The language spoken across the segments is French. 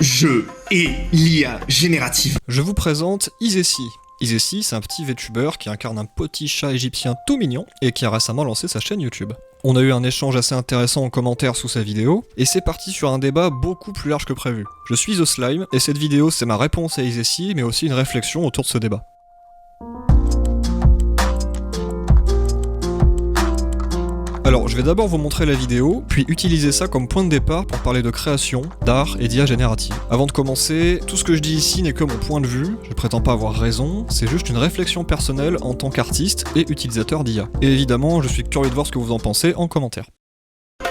Je et l'IA générative. Je vous présente Izessi. Izessi, c'est un petit VTuber qui incarne un petit chat égyptien tout mignon et qui a récemment lancé sa chaîne YouTube. On a eu un échange assez intéressant en commentaire sous sa vidéo, et c'est parti sur un débat beaucoup plus large que prévu. Je suis The Slime, et cette vidéo c'est ma réponse à Izessi, mais aussi une réflexion autour de ce débat. Alors, je vais d'abord vous montrer la vidéo, puis utiliser ça comme point de départ pour parler de création, d'art et d'IA générative. Avant de commencer, tout ce que je dis ici n'est que mon point de vue, je prétends pas avoir raison, c'est juste une réflexion personnelle en tant qu'artiste et utilisateur d'IA. Et évidemment, je suis curieux de voir ce que vous en pensez en commentaire.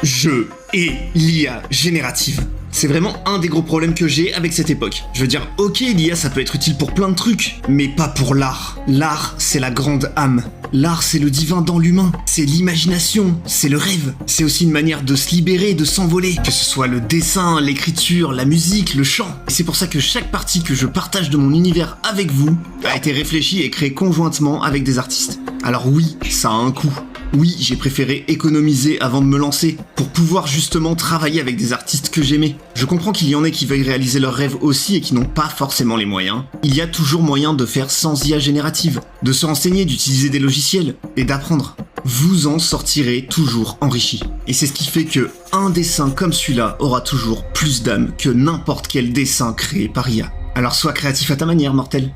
Je et l'IA générative. C'est vraiment un des gros problèmes que j'ai avec cette époque. Je veux dire, ok, l'IA ça peut être utile pour plein de trucs, mais pas pour l'art. L'art, c'est la grande âme. L'art, c'est le divin dans l'humain. C'est l'imagination, c'est le rêve. C'est aussi une manière de se libérer, de s'envoler. Que ce soit le dessin, l'écriture, la musique, le chant. Et c'est pour ça que chaque partie que je partage de mon univers avec vous a été réfléchie et créée conjointement avec des artistes. Alors oui, ça a un coût. Oui, j'ai préféré économiser avant de me lancer, pour pouvoir justement travailler avec des artistes que j'aimais. Je comprends qu'il y en ait qui veuillent réaliser leurs rêves aussi et qui n'ont pas forcément les moyens. Il y a toujours moyen de faire sans IA générative, de se renseigner, d'utiliser des logiciels et d'apprendre. Vous en sortirez toujours enrichi. Et c'est ce qui fait que un dessin comme celui-là aura toujours plus d'âme que n'importe quel dessin créé par IA. Alors sois créatif à ta manière, mortel.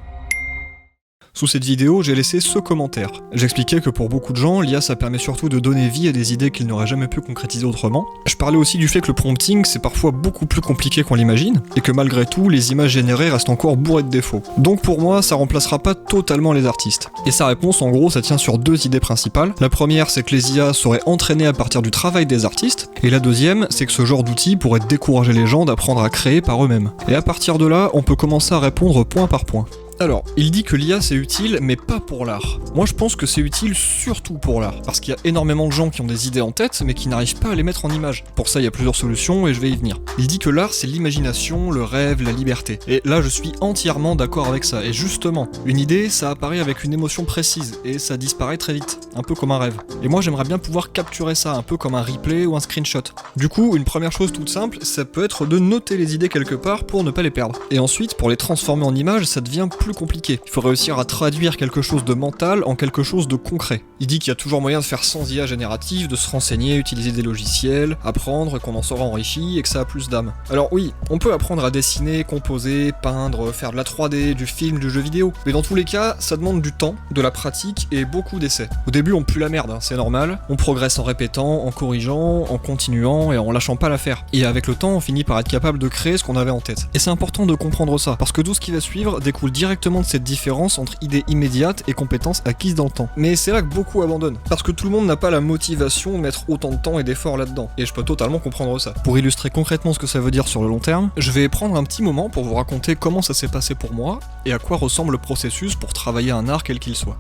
Sous cette vidéo, j'ai laissé ce commentaire. J'expliquais que pour beaucoup de gens, l'IA ça permet surtout de donner vie à des idées qu'ils n'auraient jamais pu concrétiser autrement. Je parlais aussi du fait que le prompting c'est parfois beaucoup plus compliqué qu'on l'imagine, et que malgré tout, les images générées restent encore bourrées de défauts. Donc pour moi, ça remplacera pas totalement les artistes. Et sa réponse en gros, ça tient sur deux idées principales. La première, c'est que les IA seraient entraînées à partir du travail des artistes, et la deuxième, c'est que ce genre d'outil pourrait décourager les gens d'apprendre à créer par eux-mêmes. Et à partir de là, on peut commencer à répondre point par point. Alors, il dit que l'IA c'est utile, mais pas pour l'art. Moi je pense que c'est utile surtout pour l'art, parce qu'il y a énormément de gens qui ont des idées en tête, mais qui n'arrivent pas à les mettre en image. Pour ça il y a plusieurs solutions, et je vais y venir. Il dit que l'art c'est l'imagination, le rêve, la liberté. Et là je suis entièrement d'accord avec ça, et justement, une idée ça apparaît avec une émotion précise, et ça disparaît très vite, un peu comme un rêve. Et moi j'aimerais bien pouvoir capturer ça, un peu comme un replay ou un screenshot. Du coup, une première chose toute simple, ça peut être de noter les idées quelque part pour ne pas les perdre. Et ensuite, pour les transformer en images, ça devient plus compliqué. Il faut réussir à traduire quelque chose de mental en quelque chose de concret. Il dit qu'il y a toujours moyen de faire sans IA générative, de se renseigner, utiliser des logiciels, apprendre, qu'on en sera enrichi et que ça a plus d'âme. Alors oui, on peut apprendre à dessiner, composer, peindre, faire de la 3D, du film, du jeu vidéo, mais dans tous les cas, ça demande du temps, de la pratique et beaucoup d'essais. Au début, on pue la merde, hein, c'est normal. On progresse en répétant, en corrigeant, en continuant et en lâchant pas l'affaire. Et avec le temps, on finit par être capable de créer ce qu'on avait en tête. Et c'est important de comprendre ça, parce que tout ce qui va suivre découle directement de cette différence entre idées immédiates et compétences acquises dans le temps. Mais c'est là que beaucoup abandonnent, parce que tout le monde n'a pas la motivation de mettre autant de temps et d'efforts là-dedans, et je peux totalement comprendre ça. Pour illustrer concrètement ce que ça veut dire sur le long terme, je vais prendre un petit moment pour vous raconter comment ça s'est passé pour moi, et à quoi ressemble le processus pour travailler un art quel qu'il soit.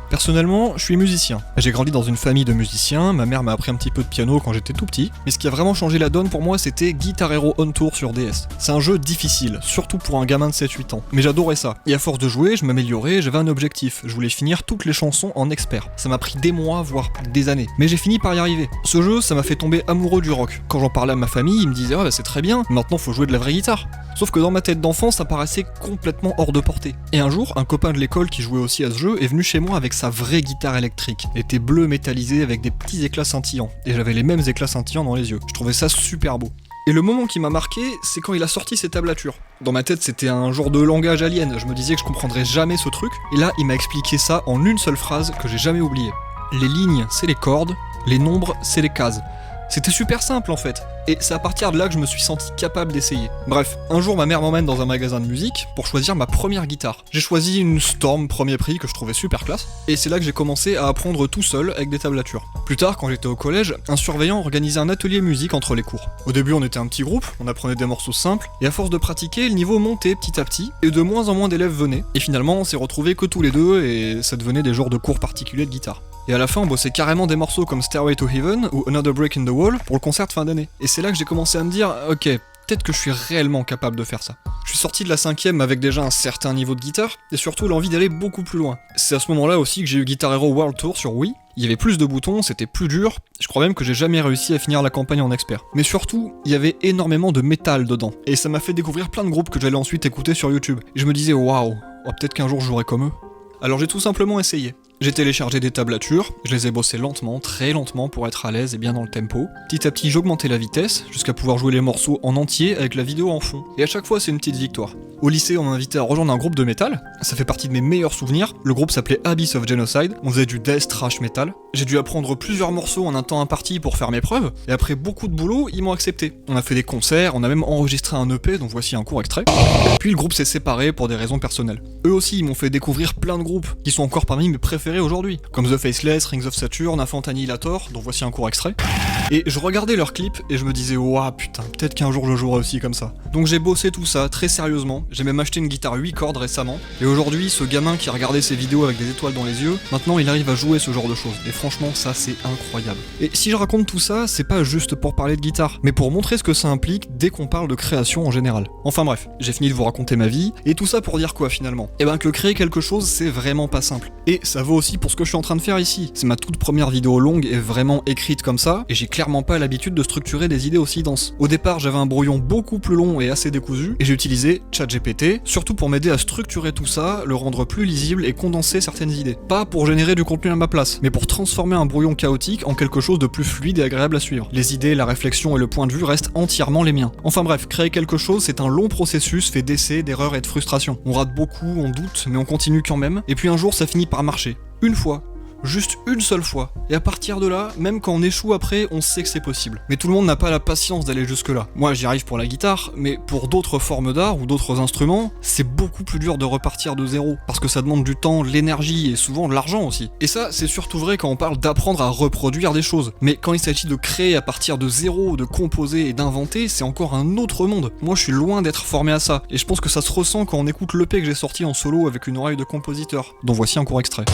Personnellement, je suis musicien. J'ai grandi dans une famille de musiciens, ma mère m'a appris un petit peu de piano quand j'étais tout petit, mais ce qui a vraiment changé la donne pour moi c'était Guitar Hero On Tour sur DS. C'est un jeu difficile, surtout pour un gamin de 7-8 ans, mais j'adorais ça. Et à force de jouer, je m'améliorais, j'avais un objectif, je voulais finir toutes les chansons en expert. Ça m'a pris des mois, voire des années, mais j'ai fini par y arriver. Ce jeu, ça m'a fait tomber amoureux du rock. Quand j'en parlais à ma famille, ils me disaient « Ah bah c'est très bien, maintenant faut jouer de la vraie guitare ». Sauf que dans ma tête d'enfant, ça paraissait complètement hors de portée. Et un jour, un copain de l'école qui jouait aussi à ce jeu est venu chez moi avec sa vraie guitare électrique. Elle était bleue métallisée avec des petits éclats scintillants. Et j'avais les mêmes éclats scintillants dans les yeux. Je trouvais ça super beau. Et le moment qui m'a marqué, c'est quand il a sorti ses tablatures. Dans ma tête, c'était un genre de langage alien. Je me disais que je comprendrais jamais ce truc. Et là, il m'a expliqué ça en une seule phrase que j'ai jamais oubliée. Les lignes, c'est les cordes. Les nombres, c'est les cases. C'était super simple en fait, et c'est à partir de là que je me suis senti capable d'essayer. Bref, un jour ma mère m'emmène dans un magasin de musique pour choisir ma première guitare. J'ai choisi une Storm premier prix que je trouvais super classe, et c'est là que j'ai commencé à apprendre tout seul avec des tablatures. Plus tard, quand j'étais au collège, un surveillant organisait un atelier musique entre les cours. Au début on était un petit groupe, on apprenait des morceaux simples, et à force de pratiquer, le niveau montait petit à petit, et de moins en moins d'élèves venaient, et finalement on s'est retrouvés que tous les deux, et ça devenait des genres de cours particuliers de guitare. Et à la fin, on bossait carrément des morceaux comme Stairway to Heaven ou Another Break in the Wall pour le concert de fin d'année. Et c'est là que j'ai commencé à me dire, ok, peut-être que je suis réellement capable de faire ça. Je suis sorti de la 5ème avec déjà un certain niveau de guitare, et surtout l'envie d'aller beaucoup plus loin. C'est à ce moment-là aussi que j'ai eu Guitar Hero World Tour sur Wii, Il y avait plus de boutons, c'était plus dur, je crois même que j'ai jamais réussi à finir la campagne en expert. Mais surtout, il y avait énormément de métal dedans, et ça m'a fait découvrir plein de groupes que j'allais ensuite écouter sur YouTube. Et je me disais waouh, peut-être qu'un jour je jouerai comme eux. Alors j'ai tout simplement essayé. J'ai téléchargé des tablatures, je les ai bossées lentement, très lentement pour être à l'aise et bien dans le tempo. Petit à petit j'augmentais la vitesse, jusqu'à pouvoir jouer les morceaux en entier avec la vidéo en fond. Et à chaque fois c'est une petite victoire. Au lycée on m'a invité à rejoindre un groupe de métal, ça fait partie de mes meilleurs souvenirs. Le groupe s'appelait Abyss of Genocide, on faisait du death thrash metal. J'ai dû apprendre plusieurs morceaux en un temps imparti pour faire mes preuves, et après beaucoup de boulot, ils m'ont accepté. On a fait des concerts, on a même enregistré un EP, donc voici un court extrait. Puis le groupe s'est séparé pour des raisons personnelles. Eux aussi ils m'ont fait découvrir plein de groupes, qui sont encore parmi mes préférés aujourd'hui, comme The Faceless, Rings of Saturn, Infantannilator, dont voici un court extrait. Et je regardais leurs clips et je me disais ouah putain, peut-être qu'un jour je jouerai aussi comme ça. Donc j'ai bossé tout ça très sérieusement, j'ai même acheté une guitare 8 cordes récemment, et aujourd'hui ce gamin qui regardait ses vidéos avec des étoiles dans les yeux, maintenant il arrive à jouer ce genre de choses, et franchement ça c'est incroyable. Et si je raconte tout ça, c'est pas juste pour parler de guitare, mais pour montrer ce que ça implique dès qu'on parle de création en général. Enfin bref, j'ai fini de vous raconter ma vie, et tout ça pour dire quoi finalement? Eh ben que créer quelque chose c'est vraiment pas simple. Et ça vaut aussi pour ce que je suis en train de faire ici. C'est ma toute première vidéo longue et vraiment écrite comme ça, et j'ai clairement pas l'habitude de structurer des idées aussi denses. Au départ, j'avais un brouillon beaucoup plus long et assez décousu, et j'ai utilisé ChatGPT, surtout pour m'aider à structurer tout ça, le rendre plus lisible et condenser certaines idées. Pas pour générer du contenu à ma place, mais pour transformer un brouillon chaotique en quelque chose de plus fluide et agréable à suivre. Les idées, la réflexion et le point de vue restent entièrement les miens. Enfin bref, créer quelque chose, c'est un long processus fait d'essais, d'erreurs et de frustration. On rate beaucoup, on doute, mais on continue quand même, et puis un jour ça finit par marcher. Une fois. Juste une seule fois. Et à partir de là, même quand on échoue après, on sait que c'est possible. Mais tout le monde n'a pas la patience d'aller jusque là. Moi j'y arrive pour la guitare, mais pour d'autres formes d'art ou d'autres instruments, c'est beaucoup plus dur de repartir de zéro. Parce que ça demande du temps, l'énergie et souvent de l'argent aussi. Et ça, c'est surtout vrai quand on parle d'apprendre à reproduire des choses. Mais quand il s'agit de créer à partir de zéro, de composer et d'inventer, c'est encore un autre monde. Moi je suis loin d'être formé à ça. Et je pense que ça se ressent quand on écoute l'EP que j'ai sorti en solo avec une oreille de compositeur, dont voici un court extrait.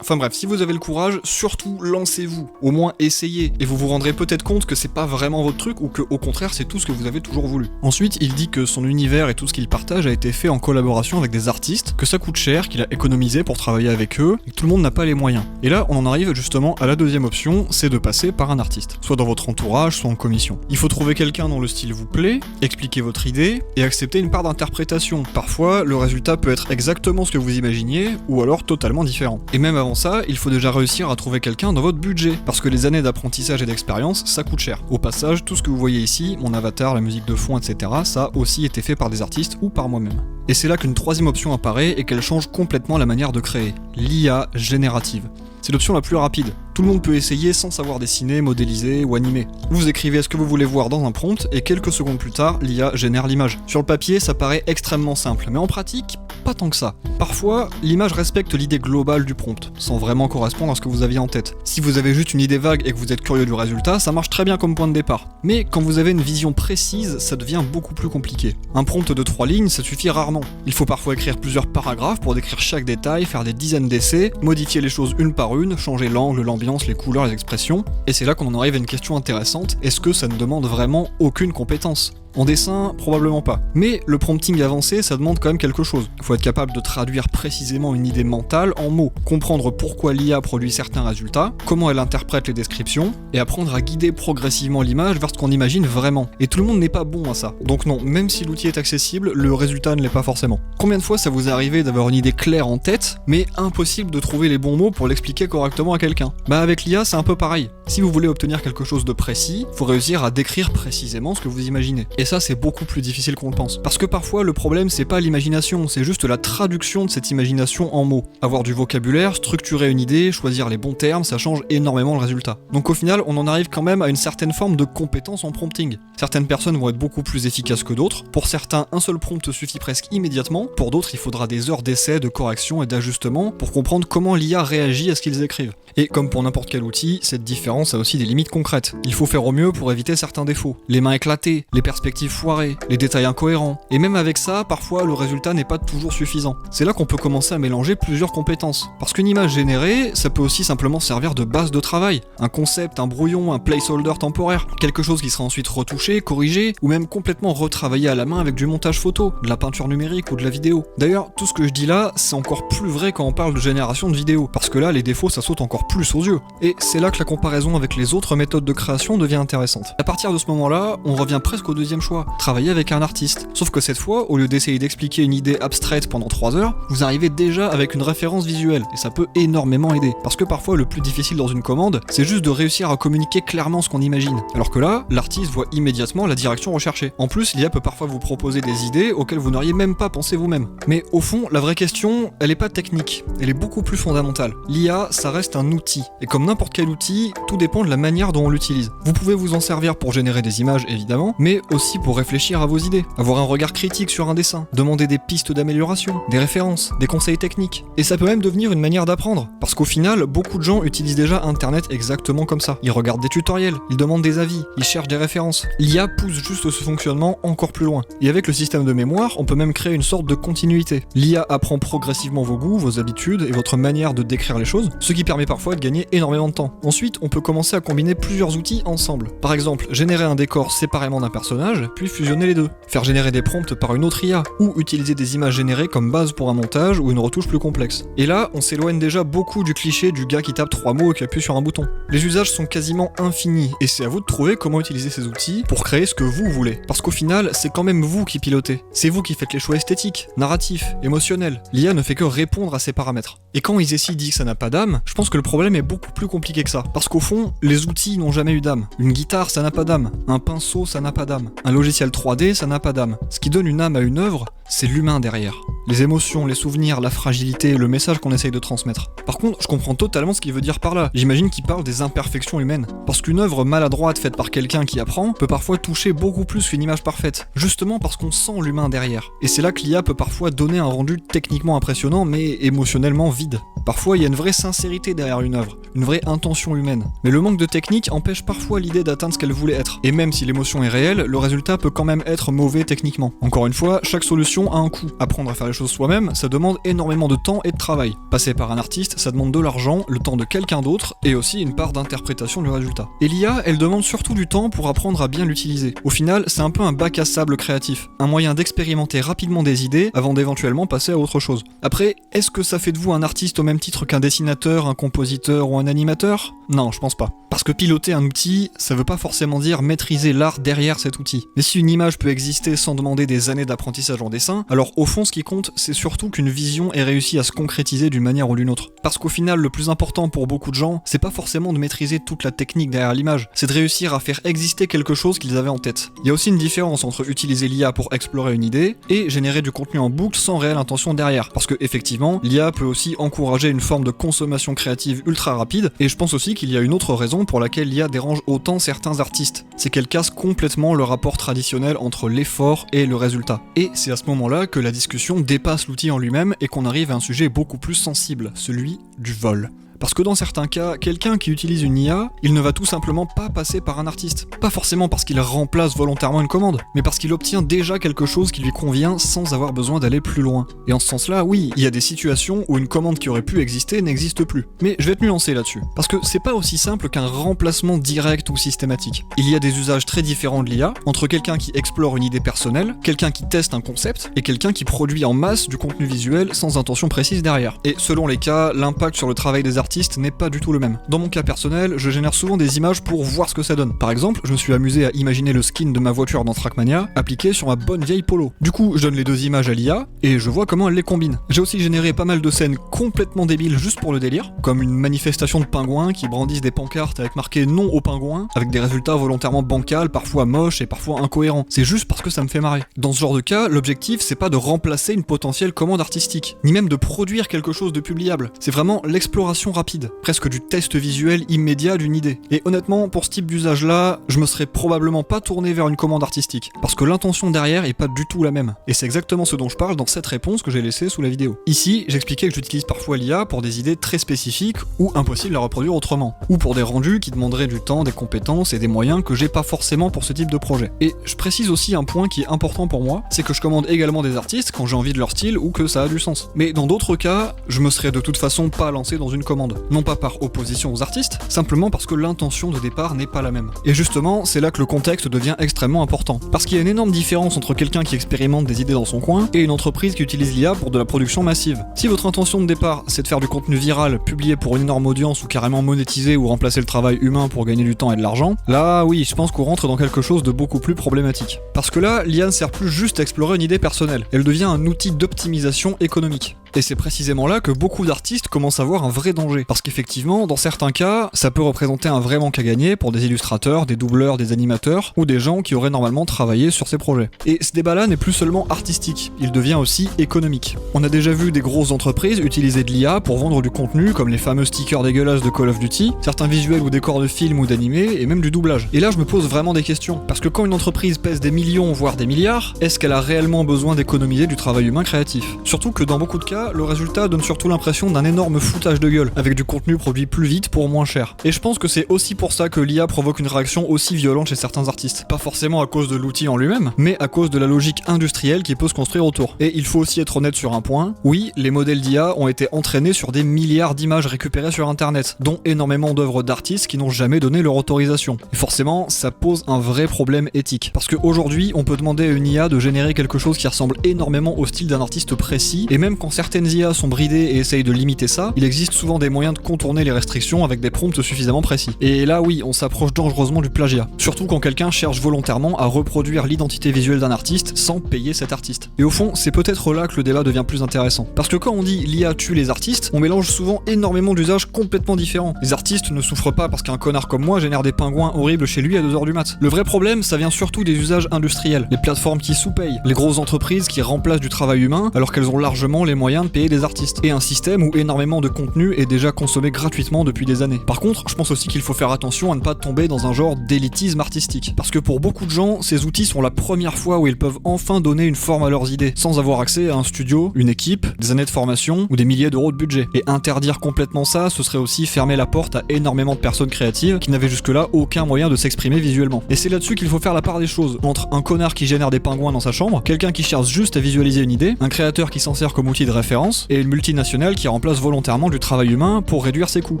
Enfin bref, si vous avez le courage, surtout lancez-vous, au moins essayez, et vous vous rendrez peut-être compte que c'est pas vraiment votre truc ou que au contraire c'est tout ce que vous avez toujours voulu. Ensuite, il dit que son univers et tout ce qu'il partage a été fait en collaboration avec des artistes, que ça coûte cher, qu'il a économisé pour travailler avec eux, et que tout le monde n'a pas les moyens. Et là, on en arrive justement à la deuxième option, c'est de passer par un artiste, soit dans votre entourage, soit en commission. Il faut trouver quelqu'un dont le style vous plaît, expliquer votre idée, et accepter une part d'interprétation. Parfois, le résultat peut être exactement ce que vous imaginiez, ou alors totalement différent. Et même avant ça, il faut déjà réussir à trouver quelqu'un dans votre budget, parce que les années d'apprentissage et d'expérience, ça coûte cher. Au passage, tout ce que vous voyez ici, mon avatar, la musique de fond, etc., ça a aussi été fait par des artistes ou par moi-même. Et c'est là qu'une troisième option apparaît et qu'elle change complètement la manière de créer, l'IA générative. C'est l'option la plus rapide. Tout le monde peut essayer sans savoir dessiner, modéliser ou animer. Vous écrivez ce que vous voulez voir dans un prompt et quelques secondes plus tard, l'IA génère l'image. Sur le papier, ça paraît extrêmement simple, mais en pratique, pas tant que ça. Parfois, l'image respecte l'idée globale du prompt, sans vraiment correspondre à ce que vous aviez en tête. Si vous avez juste une idée vague et que vous êtes curieux du résultat, ça marche très bien comme point de départ. Mais quand vous avez une vision précise, ça devient beaucoup plus compliqué. Un prompt de 3 lignes, ça suffit rarement. Il faut parfois écrire plusieurs paragraphes pour décrire chaque détail, faire des dizaines d'essais, modifier les choses une par une, changer l'angle, l'ambiance, les couleurs, les expressions. Et c'est là qu'on en arrive à une question intéressante, est-ce que ça ne demande vraiment aucune compétence ? En dessin, probablement pas. Mais le prompting avancé, ça demande quand même quelque chose. Il faut être capable de traduire précisément une idée mentale en mots, comprendre pourquoi l'IA produit certains résultats, comment elle interprète les descriptions, et apprendre à guider progressivement l'image vers ce qu'on imagine vraiment. Et tout le monde n'est pas bon à ça. Donc non, même si l'outil est accessible, le résultat ne l'est pas forcément. Combien de fois ça vous est arrivé d'avoir une idée claire en tête, mais impossible de trouver les bons mots pour l'expliquer correctement à quelqu'un ? Bah avec l'IA, c'est un peu pareil. Si vous voulez obtenir quelque chose de précis, faut réussir à décrire précisément ce que vous imaginez. Et ça, c'est beaucoup plus difficile qu'on le pense. Parce que parfois, le problème, c'est pas l'imagination, c'est juste la traduction de cette imagination en mots. Avoir du vocabulaire, structurer une idée, choisir les bons termes, ça change énormément le résultat. Donc au final, on en arrive quand même à une certaine forme de compétence en prompting. Certaines personnes vont être beaucoup plus efficaces que d'autres. Pour certains, un seul prompt suffit presque immédiatement. Pour d'autres, il faudra des heures d'essai, de correction et d'ajustement pour comprendre comment l'IA réagit à ce qu'ils écrivent. Et comme pour n'importe quel outil, cette différence a aussi des limites concrètes. Il faut faire au mieux pour éviter certains défauts. Les mains éclatées, les perspectives perspectives foirées, les détails incohérents, et même avec ça, parfois le résultat n'est pas toujours suffisant. C'est là qu'on peut commencer à mélanger plusieurs compétences. Parce qu'une image générée, ça peut aussi simplement servir de base de travail. Un concept, un brouillon, un placeholder temporaire, quelque chose qui sera ensuite retouché, corrigé, ou même complètement retravaillé à la main avec du montage photo, de la peinture numérique ou de la vidéo. D'ailleurs, tout ce que je dis là, c'est encore plus vrai quand on parle de génération de vidéos, parce que là, les défauts, ça saute encore plus aux yeux. Et c'est là que la comparaison avec les autres méthodes de création devient intéressante. À partir de ce moment-là, on revient presque au deuxième choix, travailler avec un artiste. Sauf que cette fois, au lieu d'essayer d'expliquer une idée abstraite pendant 3 heures, vous arrivez déjà avec une référence visuelle, et ça peut énormément aider. Parce que parfois, le plus difficile dans une commande, c'est juste de réussir à communiquer clairement ce qu'on imagine. Alors que là, l'artiste voit immédiatement la direction recherchée. En plus, l'IA peut parfois vous proposer des idées auxquelles vous n'auriez même pas pensé vous-même. Mais au fond, la vraie question, elle est pas technique, elle est beaucoup plus fondamentale. L'IA, ça reste un outil, et comme n'importe quel outil, tout dépend de la manière dont on l'utilise. Vous pouvez vous en servir pour générer des images, évidemment, mais aussi pour réfléchir à vos idées, avoir un regard critique sur un dessin, demander des pistes d'amélioration, des références, des conseils techniques. Et ça peut même devenir une manière d'apprendre, parce qu'au final, beaucoup de gens utilisent déjà Internet exactement comme ça. Ils regardent des tutoriels, ils demandent des avis, ils cherchent des références. L'IA pousse juste ce fonctionnement encore plus loin. Et avec le système de mémoire, on peut même créer une sorte de continuité. L'IA apprend progressivement vos goûts, vos habitudes et votre manière de décrire les choses, ce qui permet parfois de gagner énormément de temps. Ensuite, on peut commencer à combiner plusieurs outils ensemble. Par exemple, générer un décor séparément d'un personnage, puis fusionner les deux. Faire générer des prompts par une autre IA, ou utiliser des images générées comme base pour un montage ou une retouche plus complexe. Et là, on s'éloigne déjà beaucoup du cliché du gars qui tape 3 mots et qui appuie sur un bouton. Les usages sont quasiment infinis, et c'est à vous de trouver comment utiliser ces outils pour créer ce que vous voulez. Parce qu'au final, c'est quand même vous qui pilotez. C'est vous qui faites les choix esthétiques, narratifs, émotionnels. L'IA ne fait que répondre à ces paramètres. Et quand Izzy dit que ça n'a pas d'âme, je pense que le problème est beaucoup plus compliqué que ça. Parce qu'au fond, les outils n'ont jamais eu d'âme. Une guitare, ça n'a pas d'âme. Un pinceau, ça n'a pas d'âme. Un logiciel 3D, ça n'a pas d'âme. Ce qui donne une âme à une œuvre, c'est l'humain derrière. Les émotions, les souvenirs, la fragilité, le message qu'on essaye de transmettre. Par contre, je comprends totalement ce qu'il veut dire par là. J'imagine qu'il parle des imperfections humaines. Parce qu'une œuvre maladroite faite par quelqu'un qui apprend peut parfois toucher beaucoup plus qu'une image parfaite. Justement parce qu'on sent l'humain derrière. Et c'est là que l'IA peut parfois donner un rendu techniquement impressionnant mais émotionnellement vide. Parfois, il y a une vraie sincérité derrière une œuvre, une vraie intention humaine. Mais le manque de technique empêche parfois l'idée d'atteindre ce qu'elle voulait être. Et même si l'émotion est réelle, le résultat peut quand même être mauvais techniquement. Encore une fois, chaque solution a un coût. Apprendre à faire les choses soi-même, ça demande énormément de temps et de travail. Passer par un artiste, ça demande de l'argent, le temps de quelqu'un d'autre, et aussi une part d'interprétation du résultat. Et l'IA, elle demande surtout du temps pour apprendre à bien l'utiliser. Au final, c'est un peu un bac à sable créatif, un moyen d'expérimenter rapidement des idées avant d'éventuellement passer à autre chose. Après, est-ce que ça fait de vous un artiste au même titre qu'un dessinateur, un compositeur ou un animateur ? Non, je pense pas. Parce que piloter un outil, ça veut pas forcément dire maîtriser l'art derrière cet outil. Mais si une image peut exister sans demander des années d'apprentissage en dessin, alors au fond ce qui compte, c'est surtout qu'une vision ait réussi à se concrétiser d'une manière ou d'une autre. Parce qu'au final, le plus important pour beaucoup de gens, c'est pas forcément de maîtriser toute la technique derrière l'image, c'est de réussir à faire exister quelque chose qu'ils avaient en tête. Il y a aussi une différence entre utiliser l'IA pour explorer une idée et générer du contenu en boucle sans réelle intention derrière. Parce que effectivement, l'IA peut aussi encourager une forme de consommation créative ultra rapide, et je pense aussi qu'il y a une autre raison pour laquelle l'IA dérange autant certains artistes. C'est qu'elle casse complètement le rapport traditionnel entre l'effort et le résultat. Et c'est à ce moment-là que la discussion dépasse l'outil en lui-même et qu'on arrive à un sujet beaucoup plus sensible, celui du vol. Parce que dans certains cas, quelqu'un qui utilise une IA, il ne va tout simplement pas passer par un artiste. Pas forcément parce qu'il remplace volontairement une commande, mais parce qu'il obtient déjà quelque chose qui lui convient sans avoir besoin d'aller plus loin. Et en ce sens-là, oui, il y a des situations où une commande qui aurait pu exister n'existe plus. Mais je vais te nuancer là-dessus. Parce que c'est pas aussi simple qu'un remplacement direct ou systématique. Il y a des usages très différents de l'IA, entre quelqu'un qui explore une idée personnelle, quelqu'un qui teste un concept, et quelqu'un qui produit en masse du contenu visuel sans intention précise derrière. Et selon les cas, l'impact sur le travail des artistes n'est pas du tout le même. Dans mon cas personnel, je génère souvent des images pour voir ce que ça donne. Par exemple, je me suis amusé à imaginer le skin de ma voiture dans Trackmania appliqué sur ma bonne vieille Polo. Du coup, je donne les deux images à l'IA et je vois comment elle les combine. J'ai aussi généré pas mal de scènes complètement débiles juste pour le délire, comme une manifestation de pingouins qui brandissent des pancartes avec marqué non aux pingouins, avec des résultats volontairement bancals, parfois moches et parfois incohérents. C'est juste parce que ça me fait marrer. Dans ce genre de cas, l'objectif c'est pas de remplacer une potentielle commande artistique, ni même de produire quelque chose de publiable. C'est vraiment l'exploration rapide rapide, presque du test visuel immédiat d'une idée. Et honnêtement, pour ce type d'usage-là, je me serais probablement pas tourné vers une commande artistique, parce que l'intention derrière est pas du tout la même. Et c'est exactement ce dont je parle dans cette réponse que j'ai laissée sous la vidéo. Ici, j'expliquais que j'utilise parfois l'IA pour des idées très spécifiques ou impossibles à reproduire autrement, ou pour des rendus qui demanderaient du temps, des compétences et des moyens que j'ai pas forcément pour ce type de projet. Et je précise aussi un point qui est important pour moi, c'est que je commande également des artistes quand j'ai envie de leur style ou que ça a du sens. Mais dans d'autres cas, je me serais de toute façon pas lancé dans une commande. Non pas par opposition aux artistes, simplement parce que l'intention de départ n'est pas la même. Et justement, c'est là que le contexte devient extrêmement important. Parce qu'il y a une énorme différence entre quelqu'un qui expérimente des idées dans son coin et une entreprise qui utilise l'IA pour de la production massive. Si votre intention de départ, c'est de faire du contenu viral, publié pour une énorme audience ou carrément monétiser ou remplacer le travail humain pour gagner du temps et de l'argent, là oui, je pense qu'on rentre dans quelque chose de beaucoup plus problématique. Parce que là, l'IA ne sert plus juste à explorer une idée personnelle, elle devient un outil d'optimisation économique. Et c'est précisément là que beaucoup d'artistes commencent à voir un vrai danger. Parce qu'effectivement, dans certains cas, ça peut représenter un vrai manque à gagner pour des illustrateurs, des doubleurs, des animateurs, ou des gens qui auraient normalement travaillé sur ces projets. Et ce débat-là n'est plus seulement artistique, il devient aussi économique. On a déjà vu des grosses entreprises utiliser de l'IA pour vendre du contenu, comme les fameux stickers dégueulasses de Call of Duty, certains visuels ou décors de films ou d'animés, et même du doublage. Et là, je me pose vraiment des questions. Parce que quand une entreprise pèse des millions, voire des milliards, est-ce qu'elle a réellement besoin d'économiser du travail humain créatif? Surtout que dans beaucoup de cas, le résultat donne surtout l'impression d'un énorme foutage de gueule, avec du contenu produit plus vite pour moins cher. Et je pense que c'est aussi pour ça que l'IA provoque une réaction aussi violente chez certains artistes. Pas forcément à cause de l'outil en lui-même, mais à cause de la logique industrielle qui peut se construire autour. Et il faut aussi être honnête sur un point, oui, les modèles d'IA ont été entraînés sur des milliards d'images récupérées sur internet, dont énormément d'œuvres d'artistes qui n'ont jamais donné leur autorisation. Et forcément, ça pose un vrai problème éthique. Parce qu'aujourd'hui, on peut demander à une IA de générer quelque chose qui ressemble énormément au style d'un artiste précis, et même quand certaines IA sont bridées et essayent de limiter ça, il existe souvent des moyens de contourner les restrictions avec des prompts suffisamment précis. Et là oui, on s'approche dangereusement du plagiat. Surtout quand quelqu'un cherche volontairement à reproduire l'identité visuelle d'un artiste sans payer cet artiste. Et au fond, c'est peut-être là que le débat devient plus intéressant. Parce que quand on dit l'IA tue les artistes, on mélange souvent énormément d'usages complètement différents. Les artistes ne souffrent pas parce qu'un connard comme moi génère des pingouins horribles chez lui à 2h du mat. Le vrai problème, ça vient surtout des usages industriels. Les plateformes qui sous-payent, les grosses entreprises qui remplacent du travail humain alors qu'elles ont largement les moyens de payer des artistes, et un système où énormément de contenu est déjà consommé gratuitement depuis des années. Par contre, je pense aussi qu'il faut faire attention à ne pas tomber dans un genre d'élitisme artistique, parce que pour beaucoup de gens, ces outils sont la première fois où ils peuvent enfin donner une forme à leurs idées, sans avoir accès à un studio, une équipe, des années de formation ou des milliers d'euros de budget. Et interdire complètement ça, ce serait aussi fermer la porte à énormément de personnes créatives qui n'avaient jusque-là aucun moyen de s'exprimer visuellement. Et c'est là-dessus qu'il faut faire la part des choses, entre un connard qui génère des pingouins dans sa chambre, quelqu'un qui cherche juste à visualiser une idée, un créateur qui s'en sert comme outil de référence, et une multinationale qui remplace volontairement du travail humain pour réduire ses coûts.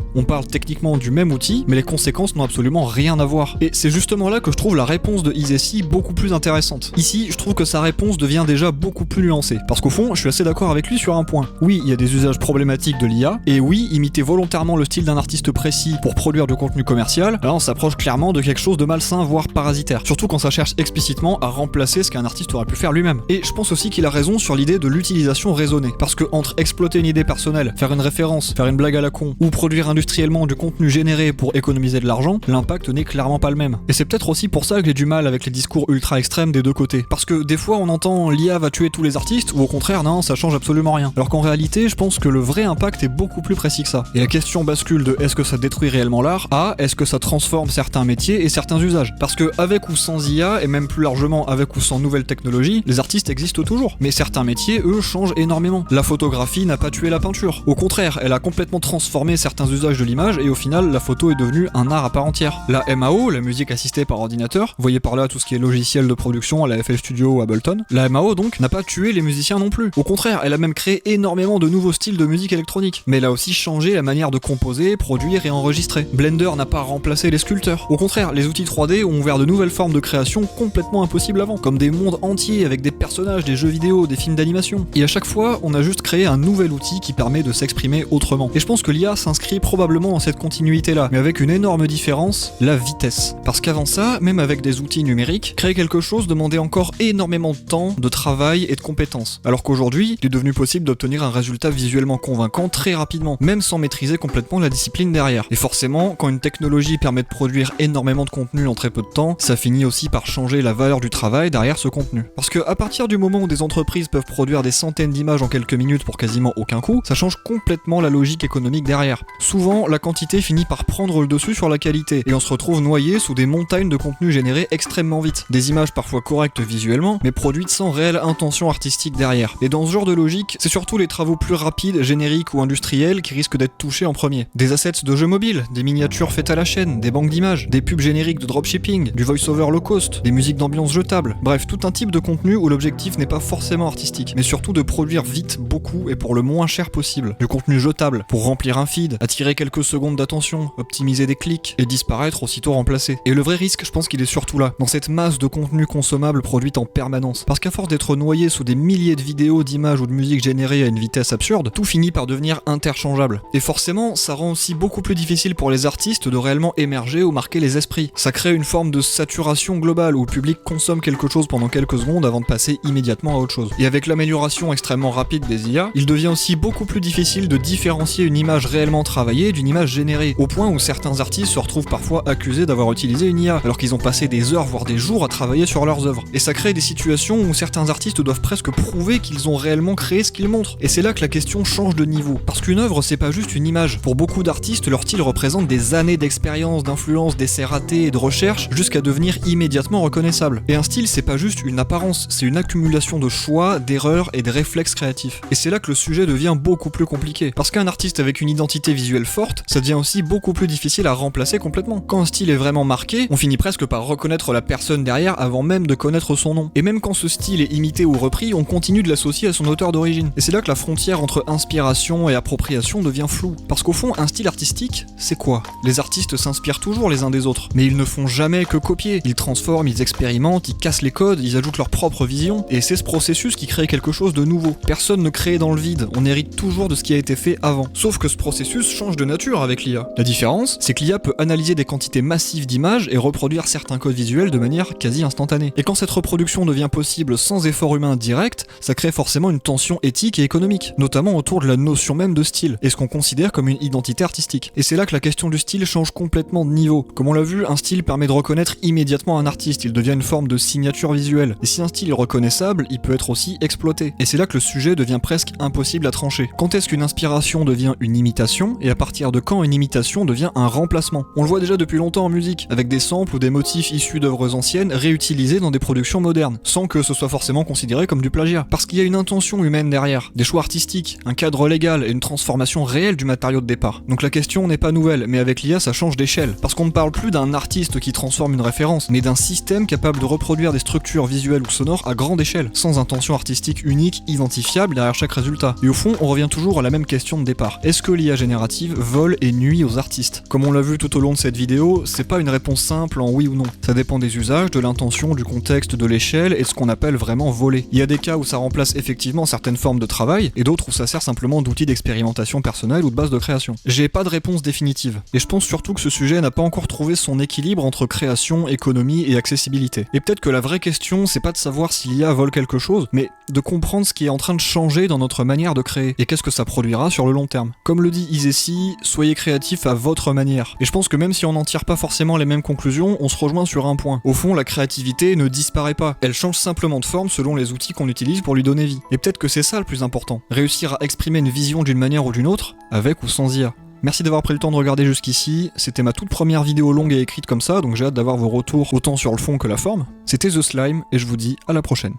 On parle techniquement du même outil, mais les conséquences n'ont absolument rien à voir. Et c'est justement là que je trouve la réponse de Izessi beaucoup plus intéressante. Ici, je trouve que sa réponse devient déjà beaucoup plus nuancée, parce qu'au fond, je suis assez d'accord avec lui sur un point. Oui, il y a des usages problématiques de l'IA, et oui, imiter volontairement le style d'un artiste précis pour produire du contenu commercial, là on s'approche clairement de quelque chose de malsain, voire parasitaire. Surtout quand ça cherche explicitement à remplacer ce qu'un artiste aurait pu faire lui-même. Et je pense aussi qu'il a raison sur l'idée de l'utilisation raisonnée, parce que entre exploiter une idée personnelle, faire une référence, faire une blague à la con, ou produire industriellement du contenu généré pour économiser de l'argent, l'impact n'est clairement pas le même. Et c'est peut-être aussi pour ça que j'ai du mal avec les discours ultra extrêmes des deux côtés. Parce que des fois on entend l'IA va tuer tous les artistes, ou au contraire non, ça change absolument rien. Alors qu'en réalité, je pense que le vrai impact est beaucoup plus précis que ça. Et la question bascule de est-ce que ça détruit réellement l'art à est-ce que ça transforme certains métiers et certains usages. Parce que avec ou sans IA, et même plus largement avec ou sans nouvelles technologies, les artistes existent toujours. Mais certains métiers, eux, changent énormément. La photographie n'a pas tué la peinture. Au contraire, elle a complètement transformé certains usages de l'image et au final, la photo est devenue un art à part entière. La MAO, la musique assistée par ordinateur, voyez par là tout ce qui est logiciel de production à la FL Studio ou Ableton, la MAO donc n'a pas tué les musiciens non plus. Au contraire, elle a même créé énormément de nouveaux styles de musique électronique. Mais elle a aussi changé la manière de composer, produire et enregistrer. Blender n'a pas remplacé les sculpteurs. Au contraire, les outils 3D ont ouvert de nouvelles formes de création complètement impossibles avant, comme des mondes entiers avec des personnages, des jeux vidéo, des films d'animation. Et à chaque fois, on a juste créé un nouvel outil qui permet de s'exprimer autrement. Et je pense que l'IA s'inscrit probablement dans cette continuité-là, mais avec une énorme différence, la vitesse. Parce qu'avant ça, même avec des outils numériques, créer quelque chose demandait encore énormément de temps, de travail et de compétences. Alors qu'aujourd'hui, il est devenu possible d'obtenir un résultat visuellement convaincant très rapidement, même sans maîtriser complètement la discipline derrière. Et forcément, quand une technologie permet de produire énormément de contenu en très peu de temps, ça finit aussi par changer la valeur du travail derrière ce contenu. Parce que à partir du moment où des entreprises peuvent produire des centaines d'images en quelques minutes pour quasiment aucun coût, ça change complètement la logique économique derrière. Souvent, la quantité finit par prendre le dessus sur la qualité, et on se retrouve noyé sous des montagnes de contenu générés extrêmement vite. Des images parfois correctes visuellement, mais produites sans réelle intention artistique derrière. Et dans ce genre de logique, c'est surtout les travaux plus rapides, génériques ou industriels qui risquent d'être touchés en premier. Des assets de jeux mobiles, des miniatures faites à la chaîne, des banques d'images, des pubs génériques de dropshipping, du voice-over low cost, des musiques d'ambiance jetables, bref, tout un type de contenu où l'objectif n'est pas forcément artistique, mais surtout de produire vite, beaucoup et pour le moins cher possible. Du contenu jetable, pour remplir un feed, attirer quelques secondes d'attention, optimiser des clics, et disparaître aussitôt remplacé. Et le vrai risque, je pense qu'il est surtout là, dans cette masse de contenu consommable produite en permanence. Parce qu'à force d'être noyé sous des milliers de vidéos, d'images ou de musique générées à une vitesse absurde, tout finit par devenir interchangeable. Et forcément, ça rend aussi beaucoup plus difficile pour les artistes de réellement émerger ou marquer les esprits. Ça crée une forme de saturation globale où le public consomme quelque chose pendant quelques secondes avant de passer immédiatement à autre chose. Et avec l'amélioration extrêmement rapide des IA, il devient aussi beaucoup plus difficile de différencier une image réellement travaillée d'une image générée, au point où certains artistes se retrouvent parfois accusés d'avoir utilisé une IA, alors qu'ils ont passé des heures voire des jours à travailler sur leurs œuvres. Et ça crée des situations où certains artistes doivent presque prouver qu'ils ont réellement créé ce qu'ils montrent. Et c'est là que la question change de niveau. Parce qu'une œuvre, c'est pas juste une image. Pour beaucoup d'artistes, leur style représente des années d'expérience, d'influence, d'essais ratés et de recherche, jusqu'à devenir immédiatement reconnaissable. Et un style, c'est pas juste une apparence, c'est une accumulation de choix, d'erreurs et de réflexes créatifs. Et c'est là que le sujet devient beaucoup plus compliqué. Parce qu'un artiste avec une identité visuelle forte, ça devient aussi beaucoup plus difficile à remplacer complètement. Quand un style est vraiment marqué, on finit presque par reconnaître la personne derrière avant même de connaître son nom. Et même quand ce style est imité ou repris, on continue de l'associer à son auteur d'origine. Et c'est là que la frontière entre inspiration et appropriation devient floue. Parce qu'au fond, un style artistique, c'est quoi? Les artistes s'inspirent toujours les uns des autres, mais ils ne font jamais que copier. Ils transforment, ils expérimentent, ils cassent les codes, ils ajoutent leur propre vision, et c'est ce processus qui crée quelque chose de nouveau. Personne ne crée dans le vide, on hérite toujours de ce qui a été fait avant. Sauf que ce processus change de nature avec l'IA. La différence, c'est que l'IA peut analyser des quantités massives d'images et reproduire certains codes visuels de manière quasi instantanée. Et quand cette reproduction devient possible sans effort humain direct, ça crée forcément une tension éthique et économique, notamment autour de la notion même de style, et ce qu'on considère comme une identité artistique. Et c'est là que la question du style change complètement de niveau. Comme on l'a vu, un style permet de reconnaître immédiatement un artiste, il devient une forme de signature visuelle. Et si un style est reconnaissable, il peut être aussi exploité. Et c'est là que le sujet devient presque impossible à trancher. Quand est-ce qu'une inspiration devient une imitation, et à partir de quand une imitation devient un remplacement? On le voit déjà depuis longtemps en musique, avec des samples ou des motifs issus d'œuvres anciennes réutilisés dans des productions modernes, sans que ce soit forcément considéré comme du plagiat. Parce qu'il y a une intention humaine derrière, des choix artistiques, un cadre légal et une transformation réelle du matériau de départ. Donc la question n'est pas nouvelle, mais avec l'IA ça change d'échelle. Parce qu'on ne parle plus d'un artiste qui transforme une référence, mais d'un système capable de reproduire des structures visuelles ou sonores à grande échelle, sans intention artistique unique, identifiable derrière chaque résultat. Et au fond, on revient toujours à la même question de départ. Est-ce que l'IA générative vole et nuit aux artistes? Comme on l'a vu tout au long de cette vidéo, c'est pas une réponse simple en oui ou non. Ça dépend des usages, de l'intention, du contexte, de l'échelle et de ce qu'on appelle vraiment voler. Il y a des cas où ça remplace effectivement certaines formes de travail, et d'autres où ça sert simplement d'outil d'expérimentation personnelle ou de base de création. J'ai pas de réponse définitive, et je pense surtout que ce sujet n'a pas encore trouvé son équilibre entre création, économie et accessibilité. Et peut-être que la vraie question, c'est pas de savoir si l'IA vole quelque chose, mais de comprendre ce qui est en train de changer dans notre manière de créer, et qu'est-ce que ça produira sur le long terme. Comme le dit Isesi, soyez créatifs à votre manière. Et je pense que même si on n'en tire pas forcément les mêmes conclusions, on se rejoint sur un point. Au fond, la créativité ne disparaît pas, elle change simplement de forme selon les outils qu'on utilise pour lui donner vie. Et peut-être que c'est ça le plus important, réussir à exprimer une vision d'une manière ou d'une autre, avec ou sans IA. Merci d'avoir pris le temps de regarder jusqu'ici, c'était ma toute première vidéo longue et écrite comme ça, donc j'ai hâte d'avoir vos retours autant sur le fond que la forme. C'était The Slime, et je vous dis à la prochaine.